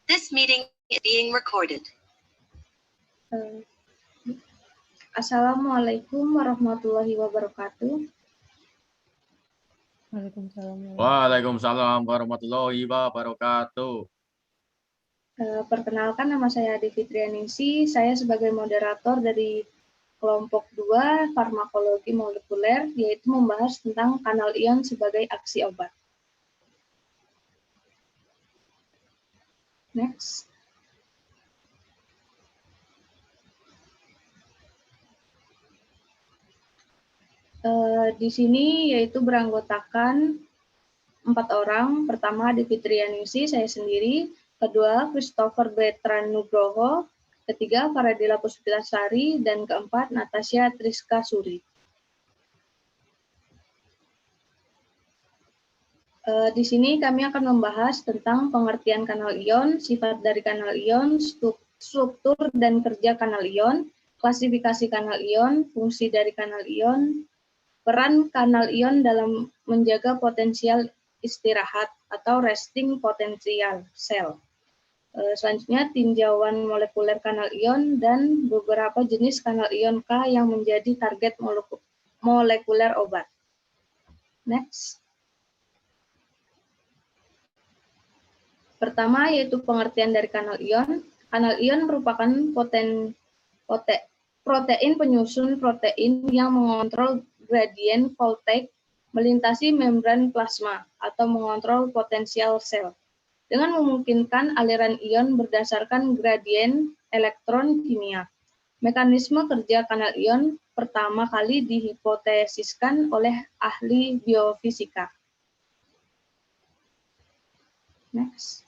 This meeting is being recorded. Assalamualaikum warahmatullahi wabarakatuh. Waalaikumsalam warahmatullahi wabarakatuh. Perkenalkan, nama saya Ade Fitrianingsi. Saya sebagai moderator dari kelompok 2 farmakologi molekuler, yaitu membahas tentang kanal ion sebagai aksi obat. Next. Di sini yaitu beranggotakan 4 orang. Pertama, Ade Fitrianingsi, saya sendiri. Kedua, Christopher Bertrand Nugroho. Ketiga, Faradila Puspitasari. Dan keempat, Natasha Triska Suri. Di sini kami akan membahas tentang pengertian kanal ion, sifat dari kanal ion, struktur dan kerja kanal ion, klasifikasi kanal ion, fungsi dari kanal ion, peran kanal ion dalam menjaga potensial istirahat atau resting potential sel. Selanjutnya tinjauan molekuler kanal ion dan beberapa jenis kanal ion K yang menjadi target molekuler obat. Next. Pertama yaitu pengertian dari kanal ion. Kanal ion merupakan protein penyusun protein yang mengontrol gradien voltage melintasi membran plasma atau mengontrol potensial sel dengan memungkinkan aliran ion berdasarkan gradien elektron kimia. Mekanisme kerja kanal ion pertama kali dihipotesiskan oleh ahli biofisika. Next.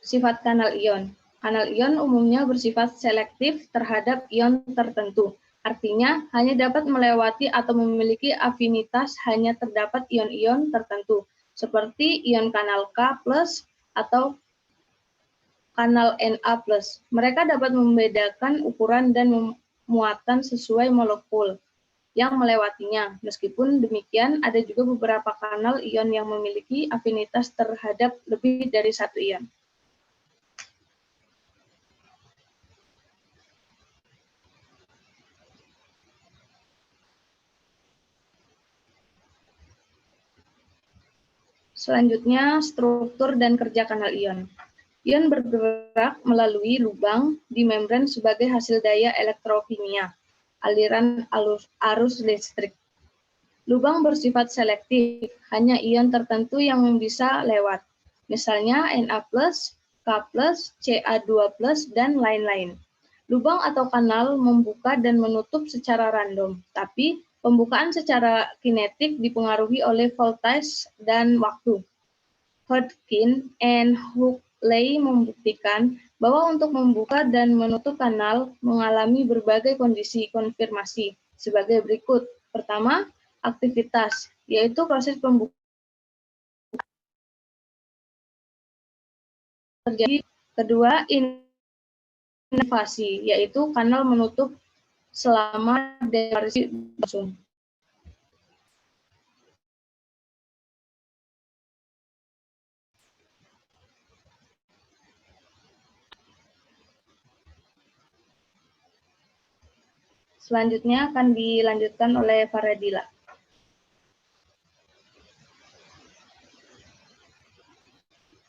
Sifat kanal ion. Kanal ion umumnya bersifat selektif terhadap ion tertentu. Artinya, hanya dapat melewati atau memiliki afinitas hanya terdapat ion-ion tertentu, seperti ion kanal K+ atau kanal Na+. Mereka dapat membedakan ukuran dan muatan sesuai molekul yang melewatinya. Meskipun demikian, ada juga beberapa kanal ion yang memiliki afinitas terhadap lebih dari satu ion. Selanjutnya, struktur dan kerja kanal ion. Ion bergerak melalui lubang di membran sebagai hasil daya elektrokimia, aliran arus listrik. Lubang bersifat selektif, hanya ion tertentu yang bisa lewat, misalnya Na+, K+, Ca2+, dan lain-lain. Lubang atau kanal membuka dan menutup secara random, tapi pembukaan secara kinetik dipengaruhi oleh voltage dan waktu. Hodgkin and Hookley membuktikan bahwa untuk membuka dan menutup kanal mengalami berbagai kondisi konfirmasi sebagai berikut. Pertama, aktivitas, yaitu proses pembukaan terjadi. Kedua, inervasi, yaitu kanal menutup selama demarasi berlangsung. Selanjutnya akan dilanjutkan oleh Faradila.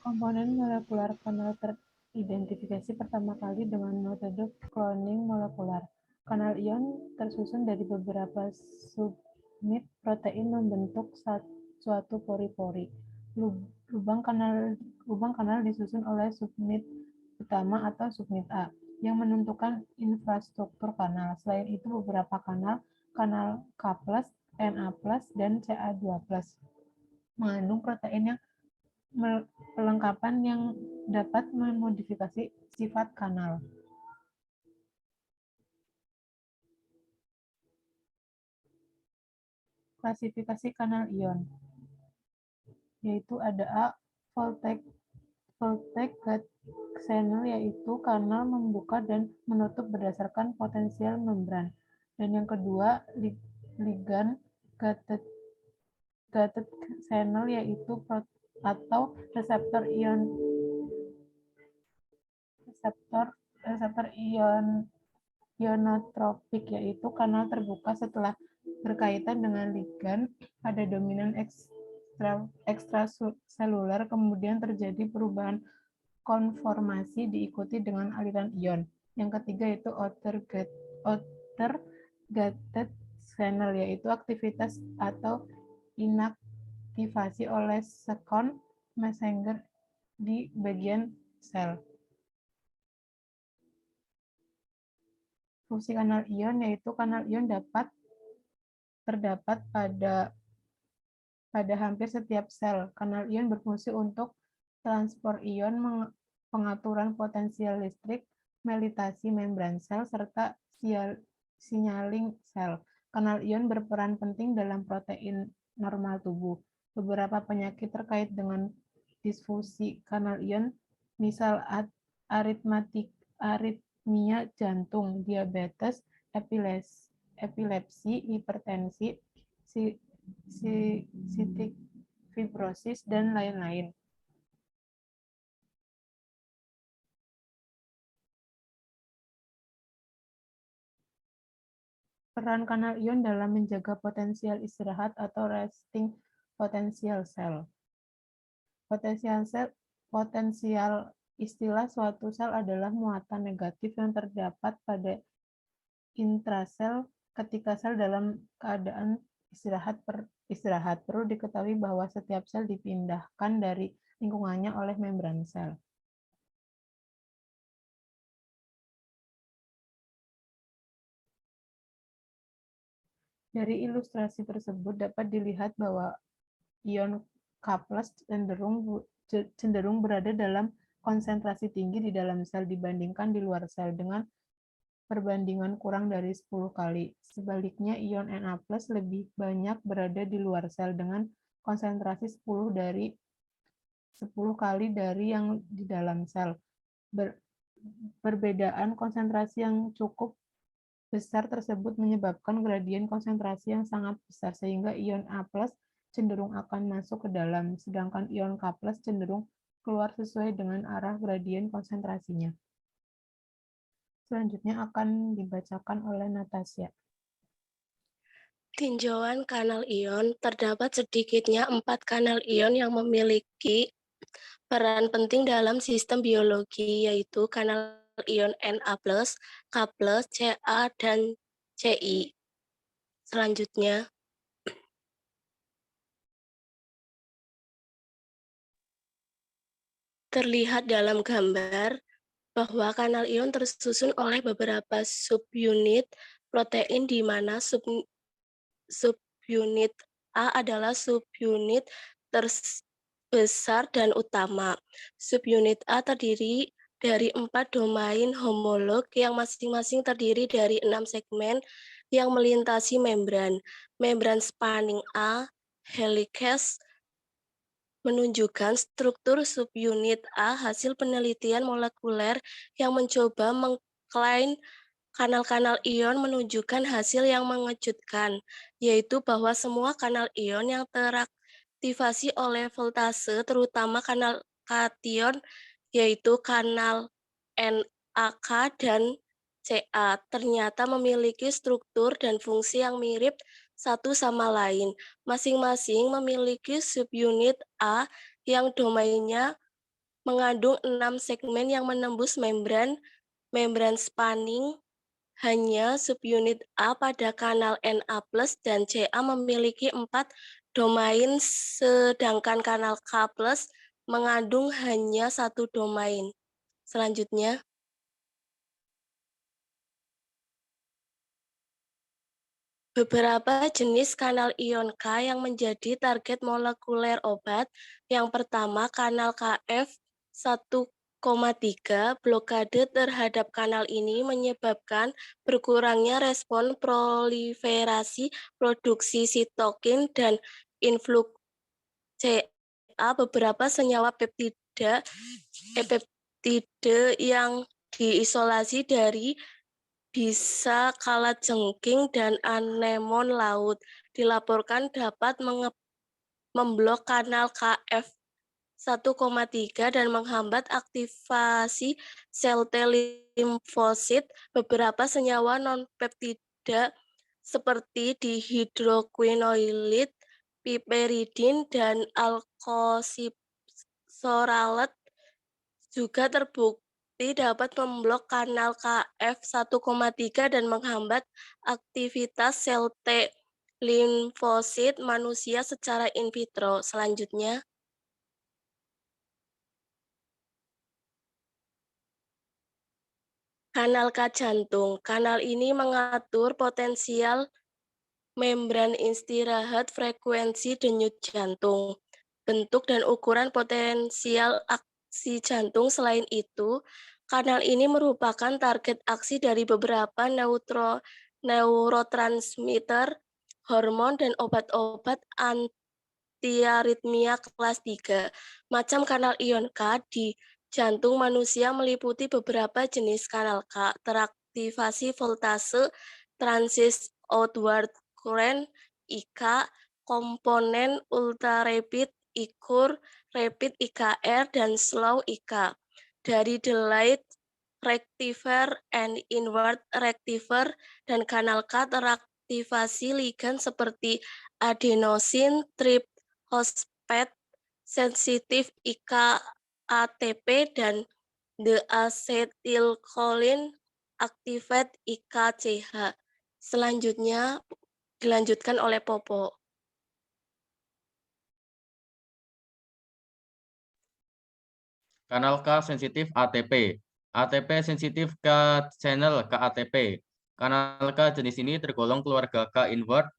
Komponen molekular kanal teridentifikasi pertama kali dengan metode cloning molekular. Kanal ion tersusun dari beberapa subunit protein membentuk suatu pori-pori. Lubang kanal disusun oleh subunit utama atau subunit A, yang menentukan infrastruktur kanal. Selain itu, beberapa kanal K+, Na+, dan Ca2+, mengandung protein yang perlengkapan yang dapat memodifikasi sifat kanal. Klasifikasi kanal ion, yaitu ada A, voltage channel, yaitu kanal membuka dan menutup berdasarkan potensial membran. Dan yang kedua, ligand gated channel, yaitu atau reseptor ion ionotropik, yaitu kanal terbuka setelah berkaitan dengan ligan pada dominan ekstraseluler, kemudian terjadi perubahan konformasi diikuti dengan aliran ion. Yang ketiga itu outer gated channel, yaitu aktivitas atau inaktivasi oleh second messenger di bagian sel. Fungsi kanal ion yaitu kanal ion terdapat pada hampir setiap sel. Kanal ion berfungsi untuk transport ion, pengaturan potensial listrik, melitasi membran sel, serta signaling sel. Kanal ion berperan penting dalam protein normal tubuh. Beberapa penyakit terkait dengan disfungsi kanal ion, misal aritmia jantung, diabetes, epilepsi, hipertensi, cystic fibrosis, dan lain-lain. Peran kanal ion dalam menjaga potensial istirahat atau resting potential cell. Potensial istilah suatu sel adalah muatan negatif yang terdapat pada intrasel ketika sel dalam keadaan istirahat. Perlu diketahui bahwa setiap sel dipindahkan dari lingkungannya oleh membran sel. Dari ilustrasi tersebut dapat dilihat bahwa ion K+ cenderung berada dalam konsentrasi tinggi di dalam sel dibandingkan di luar sel dengan perbandingan kurang dari 10 kali. Sebaliknya, ion Na+ lebih banyak berada di luar sel dengan konsentrasi 10 kali dari yang di dalam sel. Perbedaan konsentrasi yang cukup besar tersebut menyebabkan gradien konsentrasi yang sangat besar, sehingga ion A+ cenderung akan masuk ke dalam, sedangkan ion K+ cenderung keluar sesuai dengan arah gradien konsentrasinya. Selanjutnya akan dibacakan oleh Natasha. Tinjauan kanal ion, terdapat sedikitnya 4 kanal ion yang memiliki peran penting dalam sistem biologi, yaitu kanal ion Na+, K+, Ca, dan Ci. Selanjutnya, terlihat dalam gambar bahwa kanal ion tersusun oleh beberapa subunit protein, di mana subunit A adalah subunit terbesar dan utama. Subunit A terdiri dari 4 domain homolog yang masing-masing terdiri dari 6 segmen yang melintasi membran. Membran spanning A, helicase, menunjukkan struktur subunit A hasil penelitian molekuler yang mencoba mengklaim kanal-kanal ion menunjukkan hasil yang mengejutkan, yaitu bahwa semua kanal ion yang teraktivasi oleh voltase, terutama kanal kation, yaitu kanal NaK dan Ca, ternyata memiliki struktur dan fungsi yang mirip satu sama lain. Masing-masing memiliki subunit A yang domainnya mengandung 6 segmen yang menembus membran spanning. Hanya subunit A pada kanal Na+ dan Ca memiliki 4 domain, sedangkan kanal K+ mengandung hanya 1 domain. Selanjutnya, beberapa jenis kanal ion K yang menjadi target molekuler obat. Yang pertama, kanal Kf 1,3. Blokade terhadap kanal ini menyebabkan berkurangnya respon proliferasi produksi sitokin dan influx Ca. Beberapa senyawa peptida yang diisolasi dari bisa kalajengking dan anemon laut dilaporkan dapat memblok kanal Kf 1,3 dan menghambat aktivasi sel T limfosit. Beberapa senyawa non-peptida seperti dihidroquinoid, piperidin, dan alkoxysoralet juga terbukti dapat memblok kanal Kf1,3 dan menghambat aktivitas sel T limfosit manusia secara in vitro. Selanjutnya, kanal K jantung. Kanal ini mengatur potensial membran istirahat, frekuensi denyut jantung, bentuk dan ukuran potensial aksi jantung. Selain itu, kanal ini merupakan target aksi dari beberapa neurotransmitter, hormon, dan obat-obat antiaritmia kelas 3. Macam kanal ion K di jantung manusia meliputi beberapa jenis kanal K, teraktivasi voltase, transit outward current, IK, komponen ultra-rapid, IKUR, rapid IKR, dan slow IK. Dari delayed rectifier and inward rectifier dan kanal K teraktivasi ligand seperti adenosin, triphosphat, sensitif IK ATP, dan deacetylcholine activate IKCH. Selanjutnya dilanjutkan oleh Popo. Kanal K sensitif ATP. ATP sensitif ke channel ke ATP. Kanal K jenis ini tergolong keluarga K invert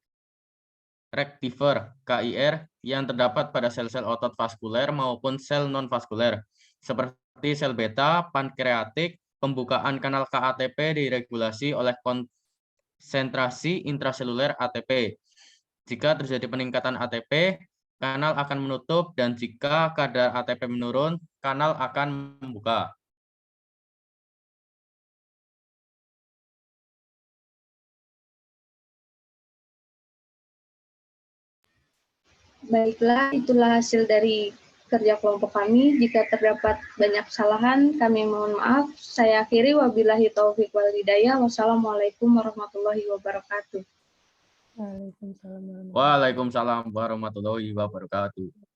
rectifier KIR yang terdapat pada sel-sel otot vaskuler maupun sel non-vaskuler seperti sel beta, pankreatik. Pembukaan kanal K ATP diregulasi oleh konsentrasi intraseluler ATP. Jika terjadi peningkatan ATP, kanal akan menutup, dan jika kadar ATP menurun, kanal akan membuka. Baiklah, itulah hasil dari kerja kelompok kami. Jika terdapat banyak kesalahan, kami mohon maaf. Saya akhiri, wabillahi taufiq wal hidayah. Wassalamualaikum warahmatullahi wabarakatuh. Waalaikumsalam warahmatullahi Waalaikumsalam warahmatullahi wabarakatuh.